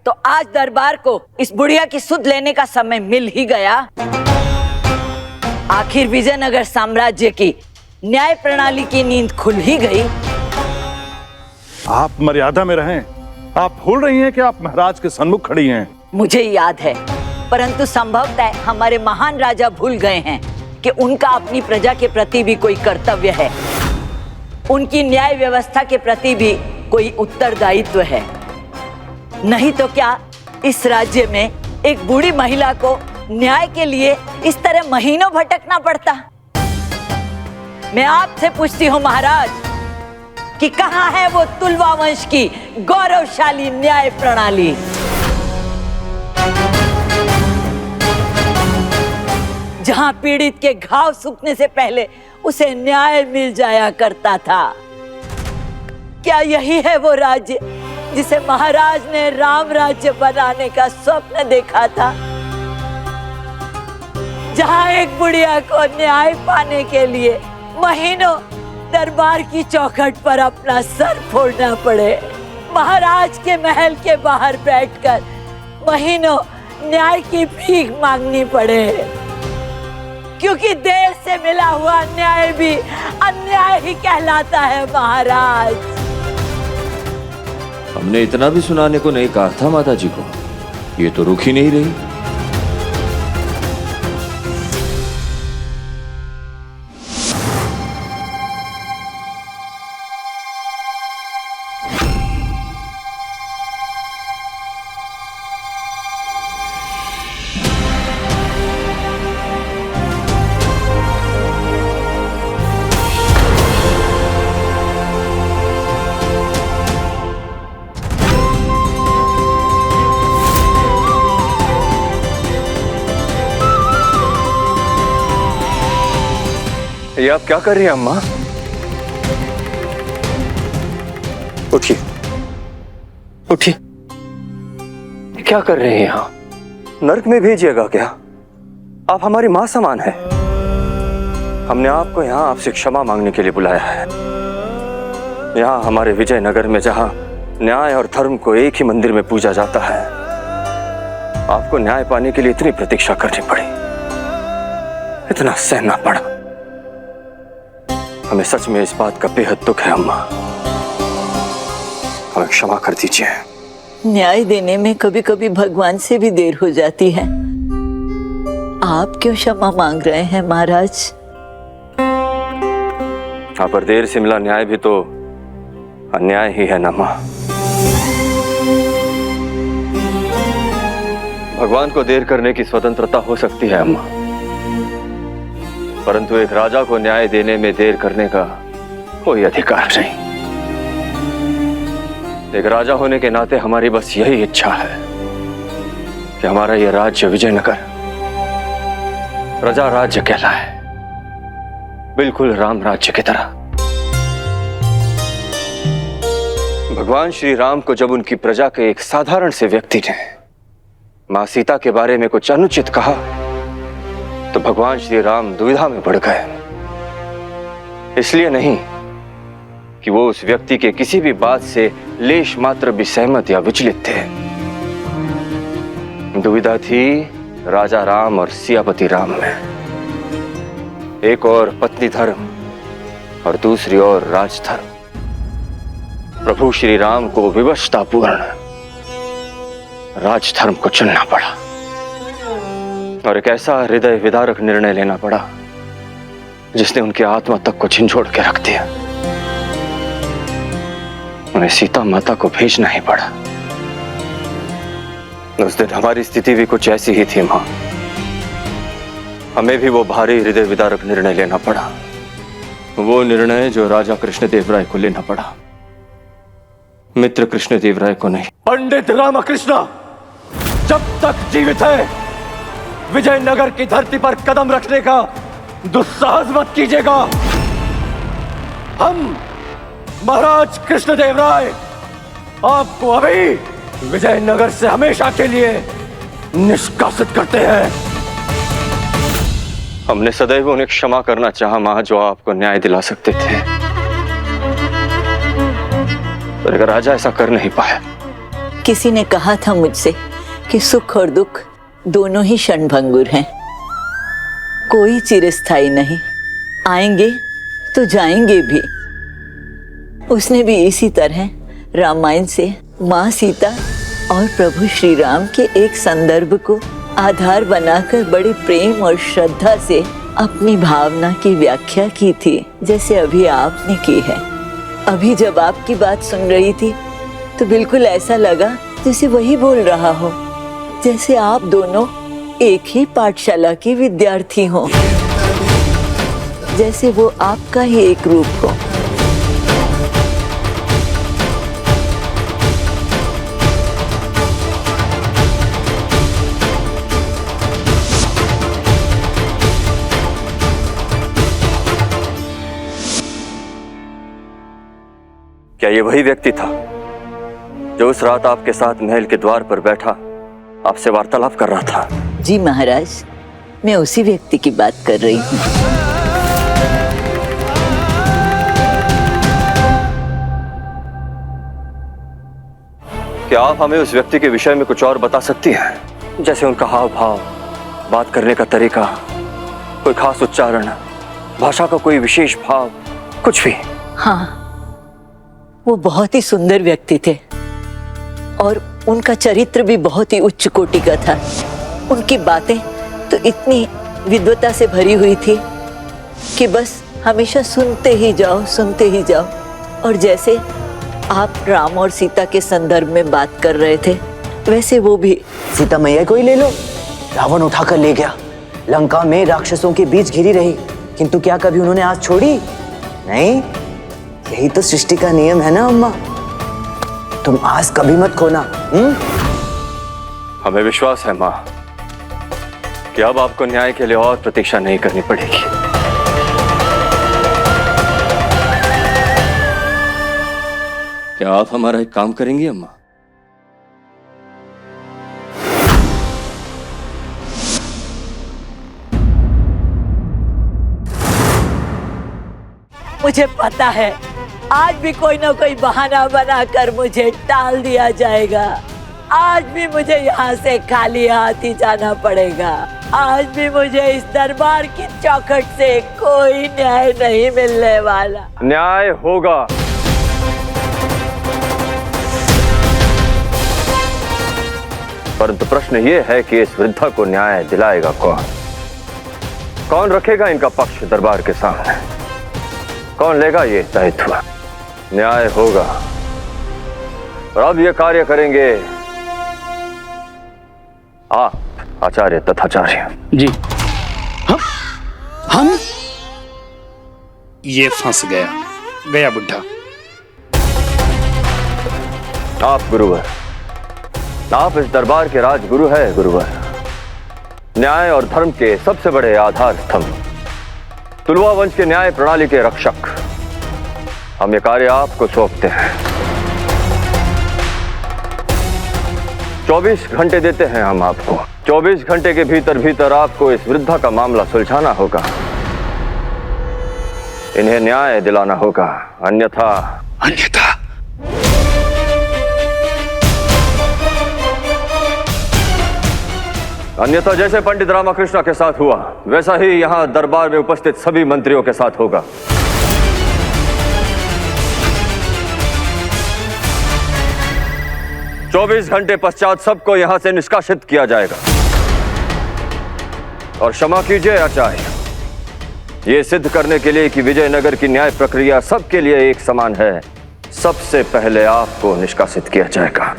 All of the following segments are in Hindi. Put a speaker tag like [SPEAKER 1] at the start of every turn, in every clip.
[SPEAKER 1] तो आज दरबार को इस बुढ़िया की सुध लेने का समय मिल ही गया। आखिर विजयनगर साम्राज्य की न्याय प्रणाली की नींद खुल ही गई।
[SPEAKER 2] आप मर्यादा में रहें। आप भूल रही हैं कि आप महाराज के सन्मुख खड़ी हैं।
[SPEAKER 1] मुझे याद है, परंतु संभवतः हमारे महान राजा भूल गए हैं कि उनका अपनी प्रजा के प्रति भी कोई कर्तव्य है, उनकी न्याय व्यवस्था के प्रति भी कोई उत्तरदायित्व है। नहीं तो क्या इस राज्य में एक बूढ़ी महिला को न्याय के लिए इस तरह महीनों भटकना पड़ता? मैं आपसे पूछती हूँ महाराज कि कहाँ है वो तुलवा वंश की गौरवशाली न्याय प्रणाली? जहां पीड़ित के घाव सूखने से पहले उसे न्याय मिल जाया करता था। क्या यही है वो राज्य जिसे महाराज ने राम राज्य बनाने का स्वप्न देखा था, जहां एक बुढ़िया को न्याय पाने के लिए महीनों दरबार की चौखट पर अपना सर फोड़ना पड़े, महाराज के महल के बाहर बैठकर महीनों न्याय की भीख मांगनी पड़े, क्योंकि देर से मिला हुआ न्याय भी अन्याय ही कहलाता है महाराज।
[SPEAKER 3] हमने इतना भी सुनाने को नहीं कहा था माता जी को, ये तो रुक ही नहीं रही।
[SPEAKER 4] ये आप क्या कर रही हैं अम्मा? उठिए, उठिए। क्या कर रहे हैं यहाँ? नर्क में भेजिएगा क्या? आप हमारी माँ समान है। हमने आपको यहाँ आपसे क्षमा मांगने के लिए बुलाया है। यहाँ हमारे विजयनगर में जहाँ न्याय और धर्म को एक ही मंदिर में पूजा जाता है, आपको न्याय पाने के लिए इतनी प्रतीक्षा करनी पड़ी, इतना सहना पड़ा। हमें सच में इस बात का बेहद दुख है अम्मा, हमें क्षमा कर दीजिए।
[SPEAKER 1] न्याय देने में कभी कभी भगवान से भी देर हो जाती है। आप क्यों क्षमा मांग रहे हैं महाराज?
[SPEAKER 4] यहाँ पर देर से मिला न्याय भी तो अन्याय ही है ना माँ। भगवान को देर करने की स्वतंत्रता हो सकती है अम्मा, परंतु एक राजा को न्याय देने में देर करने का कोई अधिकार नहीं। एक राजा होने के नाते हमारी बस यही इच्छा है कि हमारा यह राज्य विजयनगर प्रजा राज्य कहलाए, बिल्कुल राम राज्य की तरह। भगवान श्री राम को जब उनकी प्रजा के एक साधारण से व्यक्ति ने मां सीता के बारे में कुछ अनुचित कहा तो भगवान श्री राम दुविधा में पड़ गए। इसलिए नहीं कि वो उस व्यक्ति के किसी भी बात से लेश मात्र भी सहमत या विचलित थे। दुविधा थी राजा राम और सियापति राम में। एक और पत्नी धर्म और दूसरी ओर राजधर्म। प्रभु श्री राम को विवशतापूर्ण राजधर्म को चुनना पड़ा और एक ऐसा हृदय विदारक निर्णय लेना पड़ा जिसने उनकी आत्मा तक को झिंझोड़ के रख दिया। उन्हें सीता माता को भेजना ही पड़ा। उस दिन हमारी स्थिति भी कुछ ऐसी ही थी मां। हमें भी वो भारी हृदय विदारक निर्णय लेना पड़ा, वो निर्णय जो राजा कृष्णदेव राय को लेना पड़ा, मित्र कृष्णदेव राय को नहीं।
[SPEAKER 5] पंडित रामकृष्ण जब तक जीवित है विजयनगर की धरती पर कदम रखने का दुस्साहस मत कीजिएगा। हम महाराज कृष्णदेव राय आपको अभी विजयनगर से हमेशा के लिए निष्कासित करते हैं।
[SPEAKER 4] हमने सदैव उन्हें क्षमा करना चाहा मां, जो आपको न्याय दिला सकते थे, पर अगर राजा ऐसा कर नहीं पाया
[SPEAKER 1] किसी ने कहा था मुझसे कि सुख और दुख दोनों ही क्षणभंगुर हैं, कोई चिरस्थायी नहीं, आएंगे तो जाएंगे भी। उसने भी इसी तरह रामायण से माँ सीता और प्रभु श्री राम के एक संदर्भ को आधार बनाकर बड़े प्रेम और श्रद्धा से अपनी भावना की व्याख्या की थी, जैसे अभी आपने की है। अभी जब आपकी बात सुन रही थी तो बिल्कुल ऐसा लगा जैसे वही बोल रहा हो, जैसे आप दोनों एक ही पाठशाला की विद्यार्थी हों, जैसे वो आपका ही एक रूप हो।
[SPEAKER 4] क्या ये वही व्यक्ति था जो उस रात आपके साथ महल के द्वार पर बैठा आपसे वार्तालाप कर रहा था?
[SPEAKER 1] जी महाराज, मैं उसी व्यक्ति की बात कर रही हूँ।
[SPEAKER 4] क्या आप हमें उस व्यक्ति के विषय में कुछ और बता सकती हैं? जैसे उनका हाव भाव, बात करने का तरीका, कोई खास उच्चारण, भाषा का कोई विशेष भाव, कुछ भी?
[SPEAKER 1] हाँ, वो बहुत ही सुंदर व्यक्ति थे और उनका चरित्र भी बहुत ही उच्च कोटि का था। उनकी बातें तो इतनी विद्वता से भरी हुई थी कि बस हमेशा सुनते ही जाओ। और जैसे आप राम और सीता के संदर्भ में बात कर रहे थे, वैसे वो भी।
[SPEAKER 6] सीता मैया को ही ले लो, रावण उठाकर ले गया, लंका में राक्षसों के बीच घिरी रही, किंतु क्या कभी उन्होंने आस छोड़ी? नहीं, यही तो सृष्टि का नियम है ना अम्मा, तुम आस कभी मत खोना।
[SPEAKER 4] हमें विश्वास है माँ कि अब आपको न्याय के लिए और प्रतीक्षा नहीं करनी पड़ेगी।
[SPEAKER 3] क्या आप हमारा एक काम करेंगी अम्मा?
[SPEAKER 1] मुझे पता है आज भी कोई ना कोई बहाना बनाकर मुझे टाल दिया जाएगा। आज भी मुझे यहाँ से खाली हाथ ही जाना पड़ेगा। आज भी मुझे इस दरबार की चौखट से कोई न्याय नहीं मिलने वाला।
[SPEAKER 4] न्याय होगा। परंतु प्रश्न ये है कि इस वृद्धा को न्याय दिलाएगा कौन? कौन रखेगा इनका पक्ष दरबार के सामने? कौन लेगा ये दायित्व? न्याय होगा और अब ये कार्य करेंगे आप, आचार्य तथाचार्य
[SPEAKER 7] जी। हम ये फंस गया बुढ़ा।
[SPEAKER 4] आप गुरुवर, आप इस दरबार के राजगुरु है गुरुवर, न्याय और धर्म के सबसे बड़े आधार स्तंभ, तुलवा वंश के न्याय प्रणाली के रक्षक। हम ये कार्य आपको सौंपते हैं। 24 घंटे देते हैं हम आपको। 24 घंटे के भीतर आपको इस वृद्धा का मामला सुलझाना होगा, इन्हें न्याय दिलाना होगा, अन्यथा जैसे पंडित रामकृष्ण के साथ हुआ वैसा ही यहां दरबार में उपस्थित सभी मंत्रियों के साथ होगा। चौबीस घंटे पश्चात सबको यहां से निष्कासित किया जाएगा। और क्षमा कीजिए आचार्य, ये सिद्ध करने के लिए कि विजयनगर की न्याय प्रक्रिया सबके लिए एक समान है, सबसे पहले आपको निष्कासित किया जाएगा।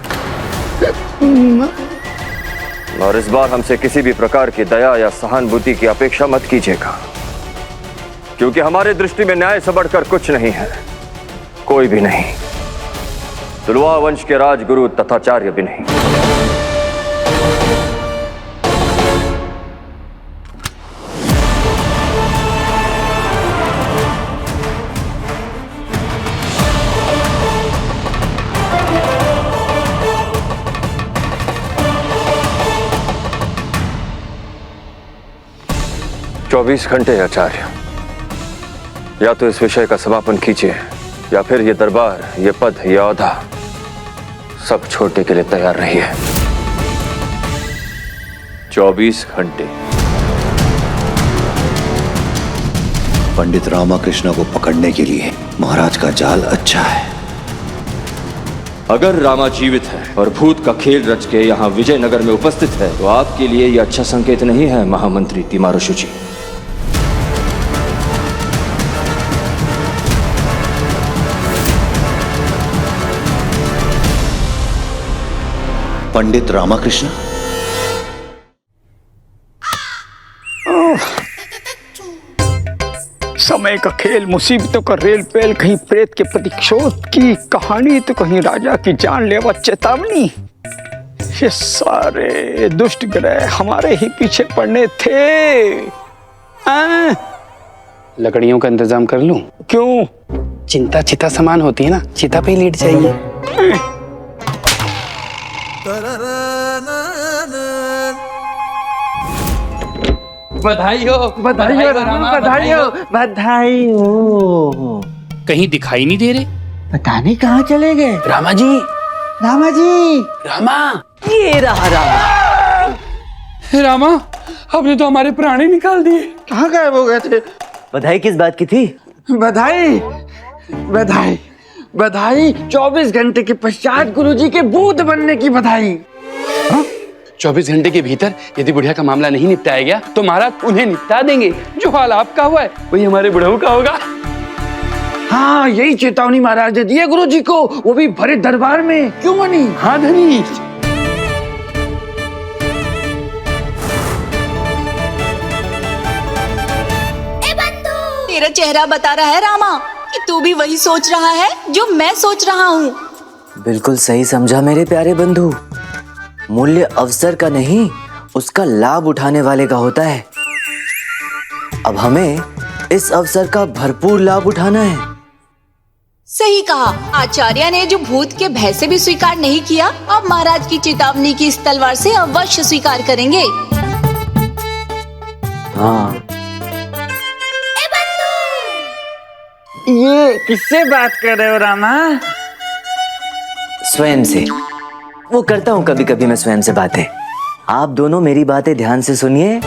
[SPEAKER 4] और इस बार हमसे किसी भी प्रकार की दया या सहानुभूति की अपेक्षा मत कीजिएगा, क्योंकि हमारे दृष्टि में न्याय से बढ़कर कुछ नहीं है, कोई भी नहीं, तुलवा वंश के राजगुरु तथाचार्य भी नहीं। चौबीस घंटे आचार्य, या तो इस विषय का समापन कीजिए या फिर ये दरबार, ये पद, ये औहदा सब छोड़ने के लिए तैयार रहिए।
[SPEAKER 3] 24 घंटे।
[SPEAKER 8] पंडित रामाकृष्ण को पकड़ने के लिए महाराज का जाल अच्छा है।
[SPEAKER 3] अगर रामा जीवित है और भूत का खेल रच के यहाँ विजयनगर में उपस्थित है तो आपके लिए यह अच्छा संकेत नहीं है महामंत्री तिमारुशु जी।
[SPEAKER 8] पंडित रामाकृष्ण,
[SPEAKER 7] समय का खेल, मुसीबतों का रेल पेल, कहीं प्रेत के प्रतिशोध की कहानी तो कहीं राजा की जानलेवा चेतावनी। ये सारे दुष्ट ग्रह हमारे ही पीछे पड़ने थे। लकड़ियों का इंतजाम कर लूं? क्यों? चिंता चिता समान होती है ना, चिता पे ही लेट जाइए।
[SPEAKER 9] बधाई हो, बधाई हो रामा, बधाई हो, बधाई हो।
[SPEAKER 7] कहीं दिखाई नहीं दे रहे।
[SPEAKER 9] पता नहीं कहाँ चले गए।
[SPEAKER 7] रामा जी,
[SPEAKER 9] रामा जी,
[SPEAKER 7] रामा,
[SPEAKER 1] ये रहा रामा।
[SPEAKER 7] रामा, आपने तो हमारे प्राण निकाल दिए।
[SPEAKER 9] कहाँ गायब हो गए थे?
[SPEAKER 6] बधाई किस बात की थी?
[SPEAKER 9] बधाई, बधाई, बधाई 24 घंटे के पश्चात गुरुजी के भूत बनने की बधाई।
[SPEAKER 7] 24 घंटे के भीतर यदि बुढ़िया का मामला नहीं निपटाया गया तो महाराज उन्हें निपटा देंगे। जो हाल आपका हुआ है वही हमारे बुढ़ऊ का होगा।
[SPEAKER 9] हाँ, यही चेतावनी महाराज ने दी है गुरुजी को, वो भी भरे दरबार में। क्यों मनी?
[SPEAKER 7] हाँ धनी।
[SPEAKER 10] तेरा चेहरा बता रहा है रामा कि तू भी वही सोच रहा है जो मैं सोच रहा हूँ।
[SPEAKER 6] बिल्कुल सही समझा मेरे प्यारे बंधु। मूल्य अवसर का नहीं, उसका लाभ उठाने वाले का होता है। अब हमें इस अवसर का भरपूर लाभ उठाना है।
[SPEAKER 10] सही कहा। आचार्य ने जो भूत के भय से भी स्वीकार नहीं किया, अब महाराज की चेतावनी की इस तलवार से अवश्य स्वीकार करेंगे।
[SPEAKER 6] हाँ,
[SPEAKER 9] ये किससे बात कर रहे हो रामा?
[SPEAKER 6] स्वयं से। वो करता हूँ कभी कभी मैं स्वयं से बातें। आप दोनों मेरी बातें ध्यान से सुनिए।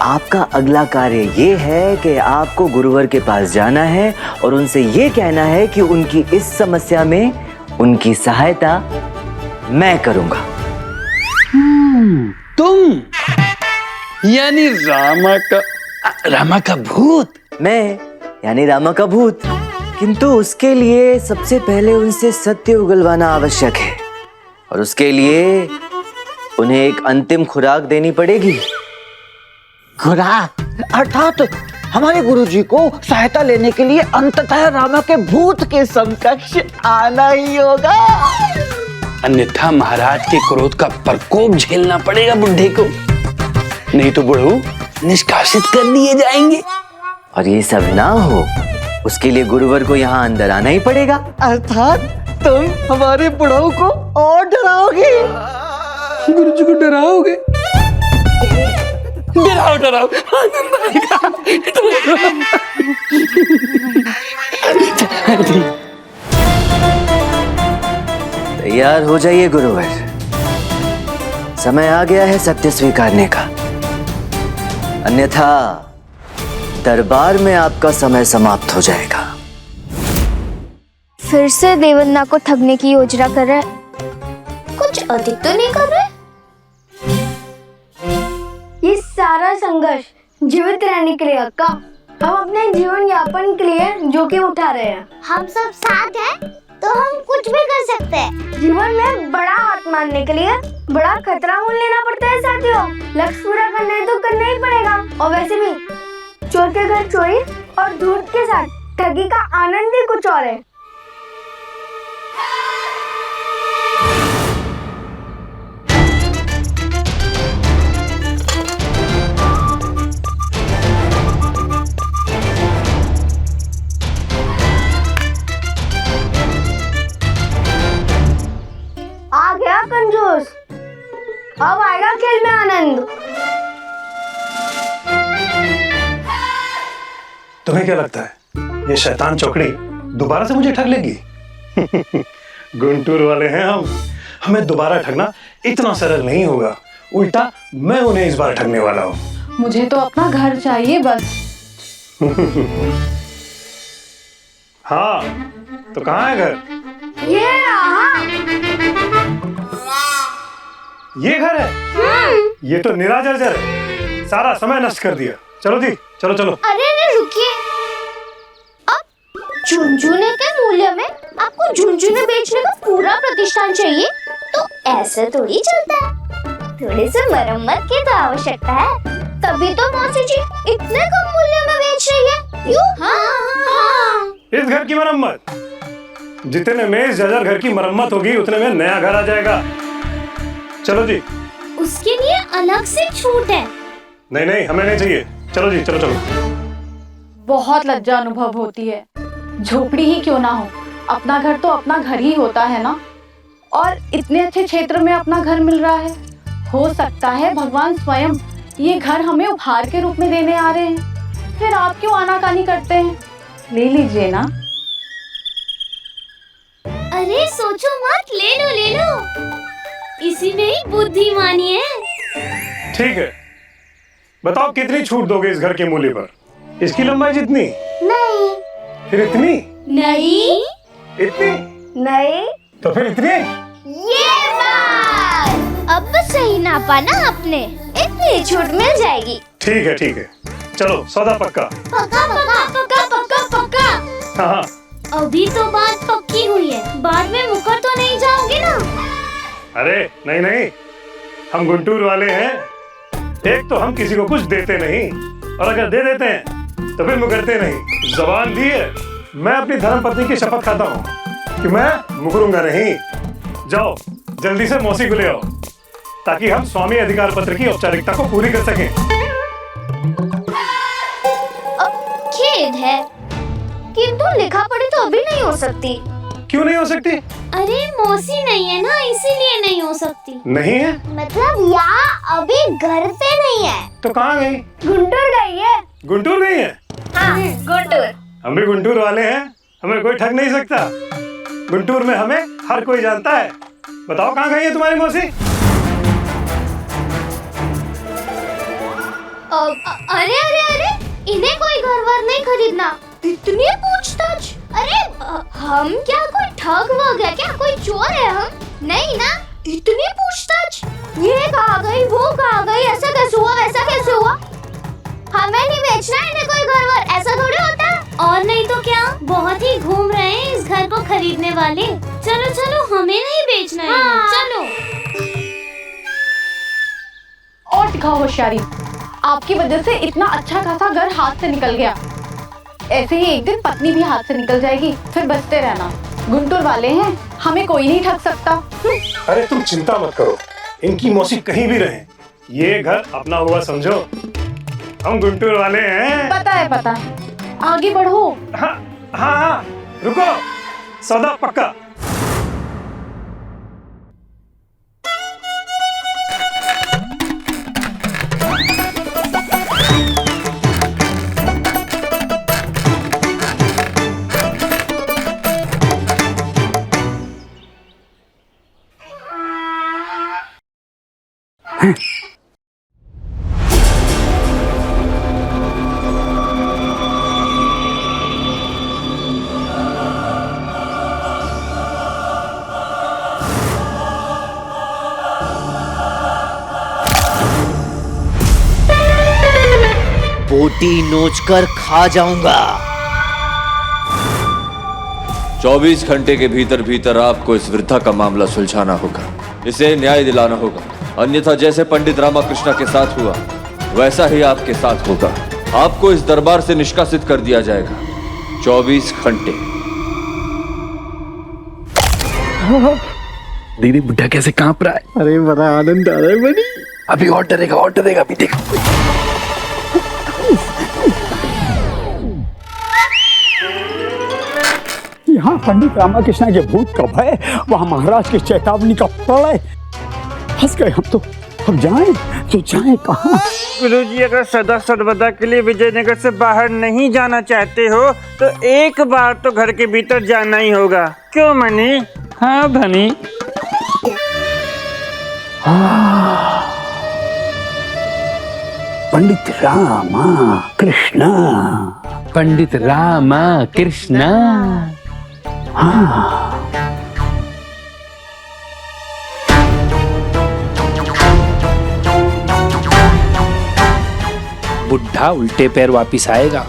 [SPEAKER 6] आपका अगला कार्य ये है कि आपको गुरुवर के पास जाना है और उनसे ये कहना है कि उनकी इस समस्या में उनकी सहायता मैं करूंगा।
[SPEAKER 7] तुम यानी रामा का भूत?
[SPEAKER 6] मैं यानी रामा का भूत। किंतु उसके लिए सबसे पहले उनसे सत्य उगलवाना आवश्यक है और उसके लिए उन्हें एक अंतिम खुराक देनी पड़ेगी।
[SPEAKER 9] खुराक? अर्थात हमारे गुरुजी को सहायता लेने के लिए अंततः रामा के भूत के समकक्ष आना ही होगा।
[SPEAKER 7] अन्यथा महाराज के क्रोध का प्रकोप झेलना पड़ेगा बुढ़े को, नहीं तो बुढ़ऊ निष्कासित कर दिए जाएंगे।
[SPEAKER 6] और ये सब ना हो उसके लिए गुरुवर को यहाँ अंदर आना ही पड़ेगा।
[SPEAKER 9] अर्थात तुम हमारे बुढ़ऊ को और डराओगे?
[SPEAKER 7] गुरुजी को डराओगे? डराओ डराओ।
[SPEAKER 6] तैयार हो जाइए गुरुवर, समय आ गया है सत्य स्वीकारने का, अन्यथा दरबार में आपका समय समाप्त हो जाएगा।
[SPEAKER 11] फिर से देवन्ना को ठगने की योजना कर रहे? कुछ अधिक तो नहीं कर रहे? ये सारा संघर्ष जीवित रहने के लिए अक्का, हम अपने जीवन यापन के लिए जोखिम उठा रहे हैं।
[SPEAKER 12] हम सब साथ हैं तो हम कुछ भी कर सकते हैं।
[SPEAKER 11] जीवन में बड़ा हाथ मारने के लिए बड़ा खतरा मोल लेना पड़ता है साथियों। लक्ष्य पूरा करना है तो करना ही पड़ेगा। और वैसे भी चोर के घर चोरी और धूर्त के साथ ठगी का आनंद ही कुछ और है। आ गया कंजूस, अब आएगा खेल में आनंद।
[SPEAKER 2] तुम्हें क्या लगता है ये शैतान चौकड़ी दोबारा से मुझे ठग लेगी? गुंटूर वाले हैं हम,
[SPEAKER 13] हमें दोबारा ठगना इतना सरल नहीं होगा। उल्टा मैं उन्हें इस बार ठगने वाला हूँ।
[SPEAKER 14] मुझे तो अपना घर चाहिए बस।
[SPEAKER 13] हाँ, तो कहाँ है घर? ये घर है? ये तो निराजर है, सारा समय नष्ट कर दिया। चलो जी, चलो चलो।
[SPEAKER 12] अरे रुकिए, अब झुनझुने के मूल्य में आपको झुनझुने बेचने का पूरा प्रतिष्ठान चाहिए, तो ऐसे थोड़ी चलता है। थोड़े से मरम्मत की तो आवश्यकता है, तभी तो मौसी जी इतने कम मूल्य में बेच रही है। यूँ? हाँ।
[SPEAKER 13] इस घर की मरम्मत? जितने में इस जर्जर घर की मरम्मत होगी उतने में नया घर आ जाएगा। चलो जी।
[SPEAKER 12] उसके लिए अलग से छूट है।
[SPEAKER 13] नहीं नहीं, हमें नहीं चाहिए। चलो जी, चलो चलो।
[SPEAKER 14] बहुत लज्जा अनुभव होती है। झोपड़ी ही क्यों ना हो, अपना घर तो अपना घर ही होता है ना। और इतने अच्छे क्षेत्र में अपना घर मिल रहा है, हो सकता है भगवान स्वयं ये घर हमें उपहार के रूप में देने आ रहे हैं। फिर आप क्यों आनाकानी करते हैं? ले लीजिए ना।
[SPEAKER 12] अरे सोचो मत, ले लो ले लो, इसी में ही बुद्धिमानी है।
[SPEAKER 13] ठीक है, बताओ कितनी छूट दोगे इस घर के मूल्य पर? इसकी लंबाई जितनी?
[SPEAKER 12] नहीं।
[SPEAKER 13] फिर इतनी?
[SPEAKER 12] नहीं।
[SPEAKER 13] इतनी?
[SPEAKER 11] नहीं।
[SPEAKER 13] तो फिर इतनी?
[SPEAKER 12] ये बात अब सही नापा ना आपने, इतनी छूट मिल जाएगी।
[SPEAKER 13] ठीक है ठीक है, चलो सौदा पक्का।
[SPEAKER 12] पक्का पक्का पक्का पक्का पक्का।
[SPEAKER 13] हाँ।
[SPEAKER 12] अभी तो बात पक्की हुई है, बाद में मुकर तो नहीं जाओगे ना?
[SPEAKER 13] अरे नहीं नहीं, हम गुंटूर वाले हैं। एक तो हम किसी को कुछ देते नहीं, और अगर दे देते हैं तो फिर मुकरते नहीं। जबान दी है, मैं अपनी धर्मपत्नी की शपथ खाता हूँ कि मैं मुकरूंगा नहीं। जाओ जल्दी से मौसी को ले आओ, ताकि हम स्वामी अधिकार पत्र की औपचारिकता को पूरी कर सकें।
[SPEAKER 12] अब खेद है, किंतु लिखा पढ़ी तो अभी नहीं हो सकती।
[SPEAKER 13] क्यों नहीं हो सकती?
[SPEAKER 12] अरे मौसी नहीं है ना, इसीलिए नहीं हो सकती।
[SPEAKER 13] नहीं है
[SPEAKER 12] मतलब यहाँ अभी घर पे नहीं है।
[SPEAKER 13] तो कहाँ गई?
[SPEAKER 11] गुंटूर गई है।
[SPEAKER 13] गुंटूर गई है?
[SPEAKER 12] हाँ, गुंटूर।
[SPEAKER 13] हम भी गुंटूर वाले हैं, हमें कोई ठग नहीं सकता। गुंटूर में हमें हर कोई जानता है। बताओ कहाँ गई है तुम्हारी मौसी?
[SPEAKER 12] अरे अरे अरे, इन्हें कोई घर वर नहीं खरीदना। इतनी पूछताछ? अरे हम क्या कोई ठग वग है क्या, कोई चोर है हम? नहीं ना, इतनी पूछताछ। ये कहाँ गई, वो कहाँ गई, ऐसा कैसे हुआ, वैसा कैसे हुआ? हमें नहीं बेचना है इन्हें कोई घर वर, ऐसा थोड़ी होता है। और नहीं तो क्या, बहुत ही घूम रहे हैं इस घर को खरीदने वाले। चलो चलो, हमें नहीं बेचना है। हाँ। चलो।
[SPEAKER 14] और दिखाओ होशियारी, आपकी वजह से इतना अच्छा खासा घर हाथ से निकल गया। ऐसे ही एक दिन पत्नी भी हाथ से निकल जाएगी, फिर बचते रहना। गुंटूर वाले हैं, हमें कोई नहीं ठग सकता।
[SPEAKER 13] अरे तुम चिंता मत करो, इनकी मौसी कहीं भी रहे, ये घर अपना हुआ समझो। हम गुंटूर वाले हैं।
[SPEAKER 14] पता है पता है, आगे बढ़ो।
[SPEAKER 13] हाँ हाँ हाँ, रुको, सौदा पक्का।
[SPEAKER 6] बोटी नोचकर खा जाऊंगा।
[SPEAKER 3] 24 घंटे के भीतर भीतर आपको इस वृद्धा का मामला सुलझाना होगा, इसे न्याय दिलाना होगा। अन्यथा जैसे पंडित रामाकृष्ण के साथ हुआ वैसा ही आपके साथ होगा। आपको इस दरबार से निष्कासित कर दिया जाएगा। 24 घंटे।
[SPEAKER 7] दीदी बुढ़ा कैसे कांप रहा है। अरे बड़ा आनंद आ रहा है बड़ी। अभी और डरेगा अभी देखो। यहाँ पंडित रामाकृष्ण के भूत का भय, वहाँ महाराज की चेतावनी का प्रलय। फंस गए हम तो। अब जाएं तो जाएं कहाँ?
[SPEAKER 15] गुरुजी, अगर सदा सर्वदा के लिए विजयनगर से बाहर नहीं जाना चाहते हो तो एक बार तो घर के भीतर जाना ही होगा। क्यों मनी? हाँ धनी।
[SPEAKER 7] पंडित रामा कृष्णा,
[SPEAKER 16] पंडित रामा कृष्णा।
[SPEAKER 7] हाँ।
[SPEAKER 16] बुढ़ा उल्टे पैर वापिस आएगा।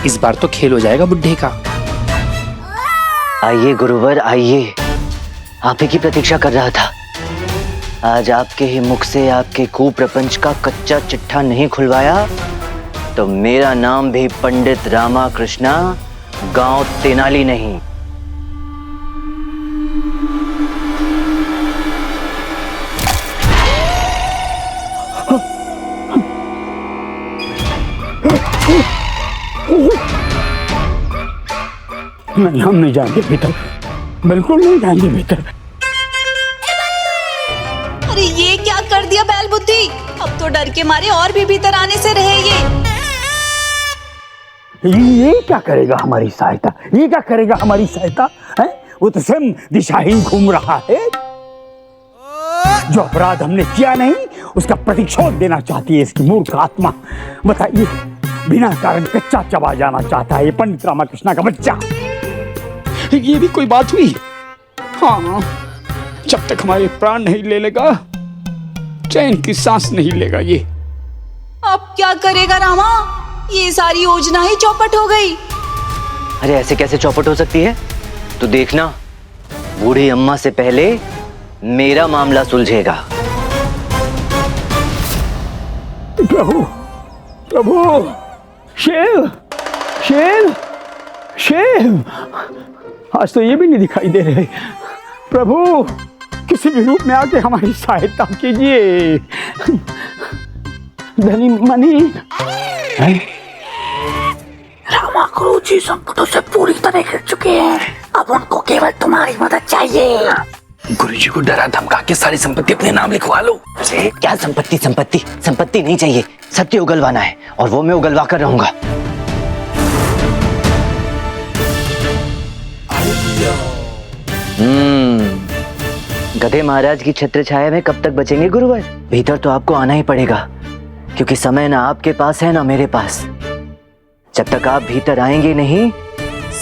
[SPEAKER 16] इस बार तो खेल हो जाएगा बुढ़े का।
[SPEAKER 6] आइए गुरुवर आइए, आप ही की प्रतीक्षा कर रहा था। आज आपके ही मुख से आपके कुप्रपंच का कच्चा चिट्ठा नहीं खुलवाया तो मेरा नाम भी पंडित रामा कृष्णा, गांव तेनाली नहीं।
[SPEAKER 7] नहीं, हम नहीं जाएंगे भीतर, बिल्कुल नहीं जाएंगे भीतर।
[SPEAKER 10] अरे ये क्या कर दिया बैल बुद्धि, अब तो डर के मारे और भी भीतर आने से रहे
[SPEAKER 7] ये क्या करेगा हमारी सहायता, ये क्या करेगा हमारी सहायता है? वो तो स्वयं दिशाहीन घूम रहा है। जो अपराध हमने किया नहीं उसका प्रतिशोध देना चाहती है इसकी मूर्ख आत्मा। बताइए, बिना कारण कच्चा चबा जाना चाहता है ये पंडित रामाकृष्णा का बच्चा। ये भी कोई बात हुई? हाँ, जब तक हमारे प्राण नहीं ले लेगा चैन की सांस नहीं लेगा ये।
[SPEAKER 10] अब क्या करेगा रामा, ये सारी योजना ही चौपट हो गई।
[SPEAKER 6] अरे ऐसे कैसे चौपट हो सकती है? तो देखना, बूढ़ी अम्मा से पहले मेरा मामला सुलझेगा।
[SPEAKER 7] प्रभु प्रभु, शेर शेर शेर, आज तो ये भी नहीं दिखाई दे रहे। प्रभु किसी भी रूप में आके हमारी सहायता कीजिए। धनी मनी,
[SPEAKER 9] रामा गुरुजी संकटों से पूरी तरह घिर चुके हैं, अब उनको केवल तुम्हारी मदद चाहिए।
[SPEAKER 16] गुरुजी को डरा धमका के सारी संपत्ति अपने नाम लिखवा लो।
[SPEAKER 6] अरे क्या संपत्ति संपत्ति संपत्ति नहीं चाहिए, सत्य उगलवाना है और वो मैं उगलवा कर रहूंगा। गधे महाराज की छत्र छाया में कब तक बचेंगे गुरुवर? भीतर तो आपको आना ही पड़ेगा, क्योंकि समय ना आपके पास है ना मेरे पास। जब तक आप भीतर आएंगे नहीं,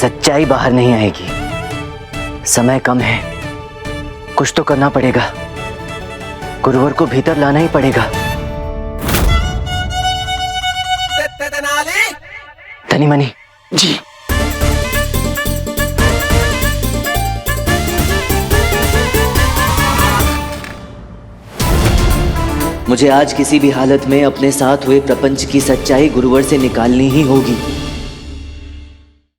[SPEAKER 6] सच्चाई बाहर नहीं आएगी। समय कम है, कुछ तो करना पड़ेगा। गुरुवर को भीतर लाना ही पड़ेगा। धनी मनी
[SPEAKER 16] जी,
[SPEAKER 6] मुझे आज किसी भी हालत में अपने साथ हुए प्रपंच की सच्चाई गुरुवर से निकालनी ही होगी।